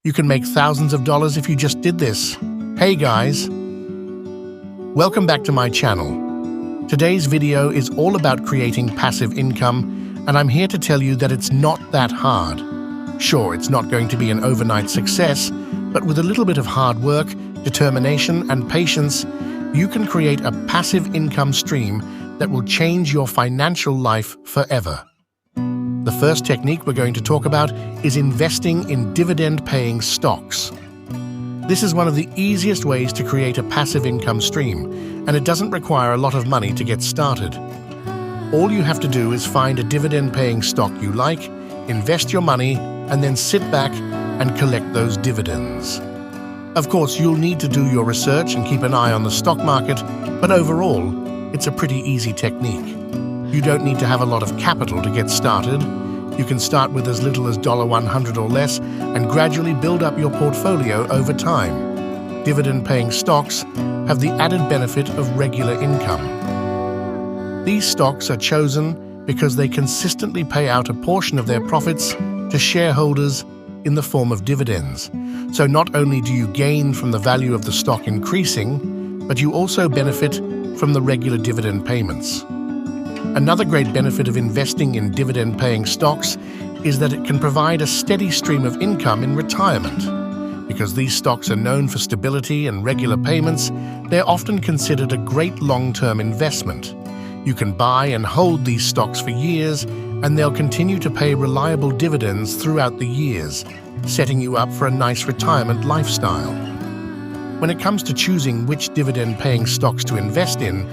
You can make thousands of dollars if you just did this. Hey guys! Welcome back to my channel. Today's video is all about creating passive income, and I'm here to tell you that it's not that hard. Sure, it's not going to be an overnight success, but with a little bit of hard work, determination, and patience, you can create a passive income stream that will change your financial life forever. The first technique we're going to talk about is investing in dividend-paying stocks. This is one of the easiest ways to create a passive income stream, and it doesn't require a lot of money to get started. All you have to do is find a dividend-paying stock you like, invest your money, and then sit back and collect those dividends. Of course, you'll need to do your research and keep an eye on the stock market, but overall, it's a pretty easy technique. You don't need to have a lot of capital to get started. You can start with as little as $100 or less and gradually build up your portfolio over time. Dividend-paying stocks have the added benefit of regular income. These stocks are chosen because they consistently pay out a portion of their profits to shareholders in the form of dividends. So not only do you gain from the value of the stock increasing, but you also benefit from the regular dividend payments. Another great benefit of investing in dividend-paying stocks is that it can provide a steady stream of income in retirement. Because these stocks are known for stability and regular payments, they're often considered a great long-term investment. You can buy and hold these stocks for years, and they'll continue to pay reliable dividends throughout the years, setting you up for a nice retirement lifestyle. When it comes to choosing which dividend-paying stocks to invest in,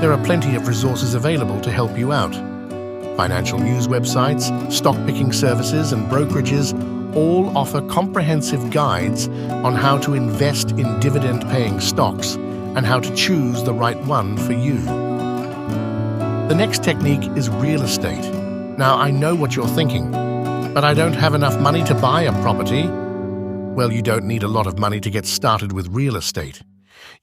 there are plenty of resources available to help you out. Financial news websites, stock-picking services, and brokerages all offer comprehensive guides on how to invest in dividend-paying stocks and how to choose the right one for you. The next technique is real estate. Now, I know what you're thinking, but I don't have enough money to buy a property. Well, you don't need a lot of money to get started with real estate.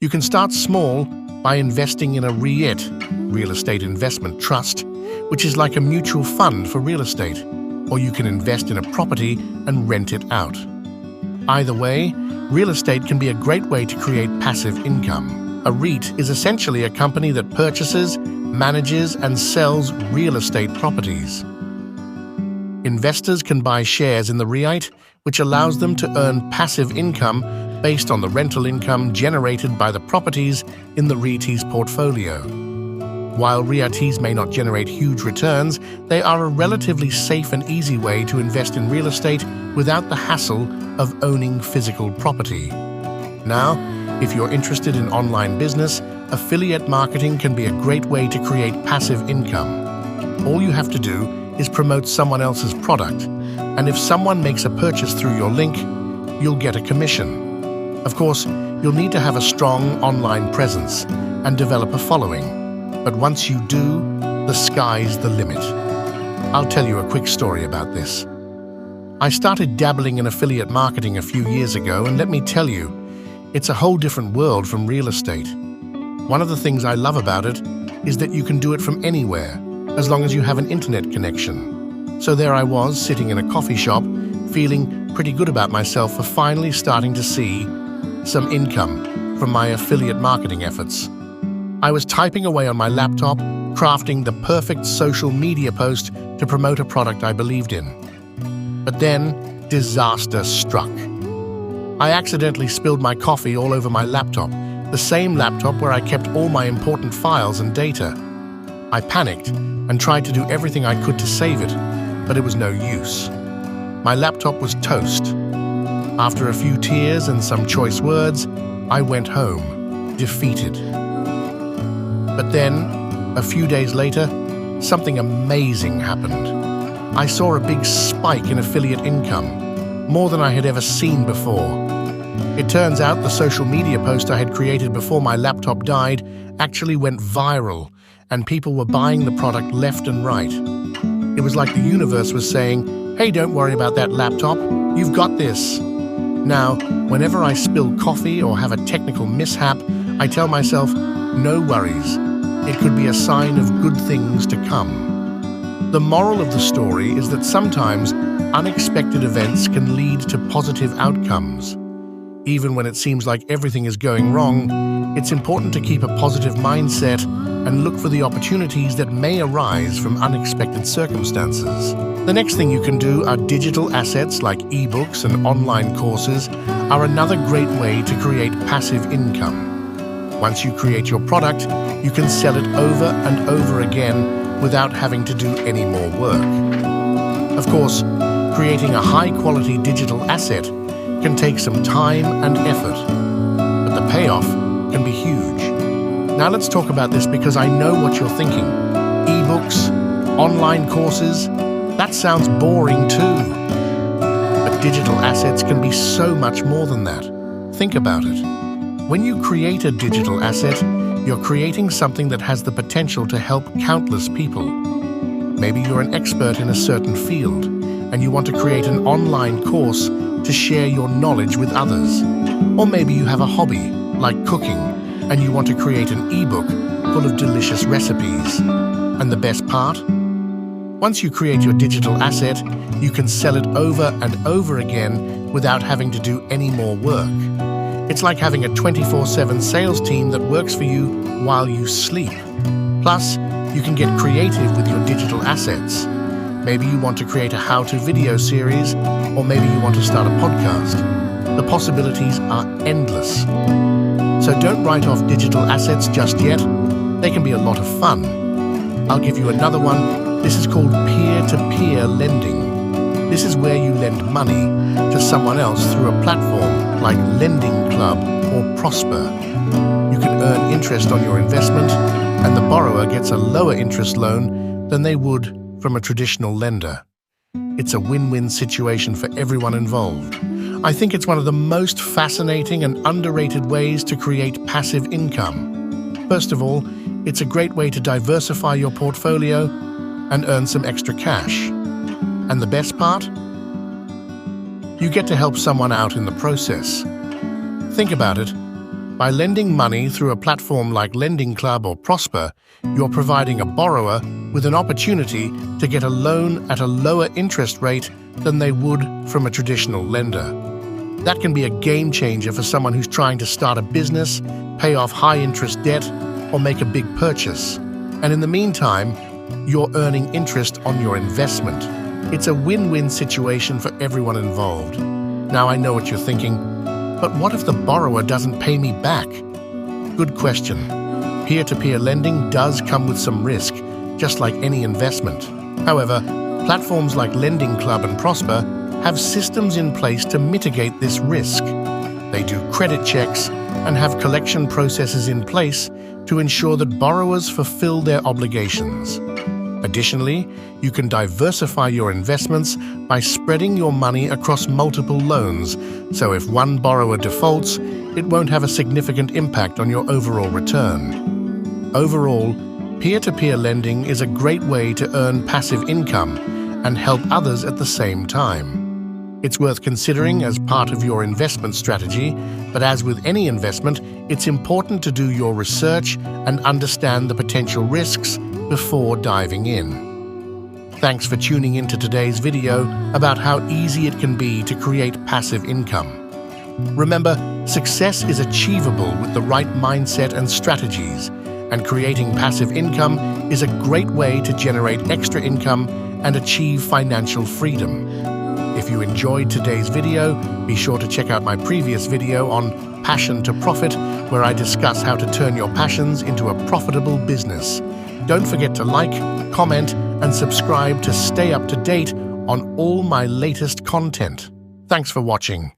You can start small by investing in a REIT, real estate investment trust, which is like a mutual fund for real estate, or you can invest in a property and rent it out. Either way, real estate can be a great way to create passive income. A REIT is essentially a company that purchases, manages, and sells real estate properties. Investors can buy shares in the REIT, which allows them to earn passive income based on the rental income generated by the properties in the REIT's portfolio. While REITs may not generate huge returns, they are a relatively safe and easy way to invest in real estate without the hassle of owning physical property. Now, if you're interested in online business, affiliate marketing can be a great way to create passive income. All you have to do is promote someone else's product, and if someone makes a purchase through your link, you'll get a commission. Of course, you'll need to have a strong online presence and develop a following. But once you do, the sky's the limit. I'll tell you a quick story about this. I started dabbling in affiliate marketing a few years ago, and let me tell you, it's a whole different world from real estate. One of the things I love about it is that you can do it from anywhere, as long as you have an internet connection. So there I was, sitting in a coffee shop, feeling pretty good about myself for finally starting to see some income from my affiliate marketing efforts. I was typing away on my laptop, crafting the perfect social media post to promote a product I believed in. But then, disaster struck. I accidentally spilled my coffee all over my laptop, the same laptop where I kept all my important files and data. I panicked and tried to do everything I could to save it, but it was no use. My laptop was toast. After a few tears and some choice words, I went home, defeated. But then, a few days later, something amazing happened. I saw a big spike in affiliate income, more than I had ever seen before. It turns out the social media post I had created before my laptop died actually went viral, and people were buying the product left and right. It was like the universe was saying, "Hey, don't worry about that laptop, you've got this." Now, whenever I spill coffee or have a technical mishap, I tell myself, no worries. It could be a sign of good things to come. The moral of the story is that sometimes unexpected events can lead to positive outcomes. Even when it seems like everything is going wrong, it's important to keep a positive mindset and look for the opportunities that may arise from unexpected circumstances. The next thing you can do are digital assets like ebooks and online courses are another great way to create passive income. Once you create your product, you can sell it over and over again without having to do any more work. Of course, creating a high-quality digital asset can take some time and effort, but the payoff can be huge. Now let's talk about this because I know what you're thinking. Ebooks, online courses, that sounds boring too. But digital assets can be so much more than that. Think about it. When you create a digital asset, you're creating something that has the potential to help countless people. Maybe you're an expert in a certain field, and you want to create an online course to share your knowledge with others. Or maybe you have a hobby, like cooking, and you want to create an ebook full of delicious recipes. And the best part? Once you create your digital asset, you can sell it over and over again without having to do any more work. It's like having a 24/7 sales team that works for you while you sleep. Plus, you can get creative with your digital assets. Maybe you want to create a how-to video series, or maybe you want to start a podcast. The possibilities are endless. So don't write off digital assets just yet. They can be a lot of fun. I'll give you another one. This is called peer-to-peer lending. This is where you lend money to someone else through a platform like Lending Club or Prosper. You can earn interest on your investment, and the borrower gets a lower interest loan than they would from a traditional lender. It's a win-win situation for everyone involved. I think it's one of the most fascinating and underrated ways to create passive income. First of all, it's a great way to diversify your portfolio and earn some extra cash. And the best part? You get to help someone out in the process. Think about it. By lending money through a platform like Lending Club or Prosper, you're providing a borrower with an opportunity to get a loan at a lower interest rate than they would from a traditional lender. That can be a game changer for someone who's trying to start a business, pay off high-interest debt, or make a big purchase. And in the meantime, you're earning interest on your investment. It's a win-win situation for everyone involved. Now I know what you're thinking, but what if the borrower doesn't pay me back? Good question. Peer-to-peer lending does come with some risk, just like any investment. However, platforms like Lending Club and Prosper have systems in place to mitigate this risk. They do credit checks and have collection processes in place to ensure that borrowers fulfill their obligations. Additionally, you can diversify your investments by spreading your money across multiple loans, so if one borrower defaults, it won't have a significant impact on your overall return. Overall, peer-to-peer lending is a great way to earn passive income and help others at the same time. It's worth considering as part of your investment strategy, but as with any investment, it's important to do your research and understand the potential risks before diving in. Thanks for tuning in to today's video about how easy it can be to create passive income. Remember, success is achievable with the right mindset and strategies, and creating passive income is a great way to generate extra income and achieve financial freedom. If you enjoyed today's video, be sure to check out my previous video on Passion to Profit, where I discuss how to turn your passions into a profitable business. Don't forget to like, comment, and subscribe to stay up to date on all my latest content. Thanks for watching.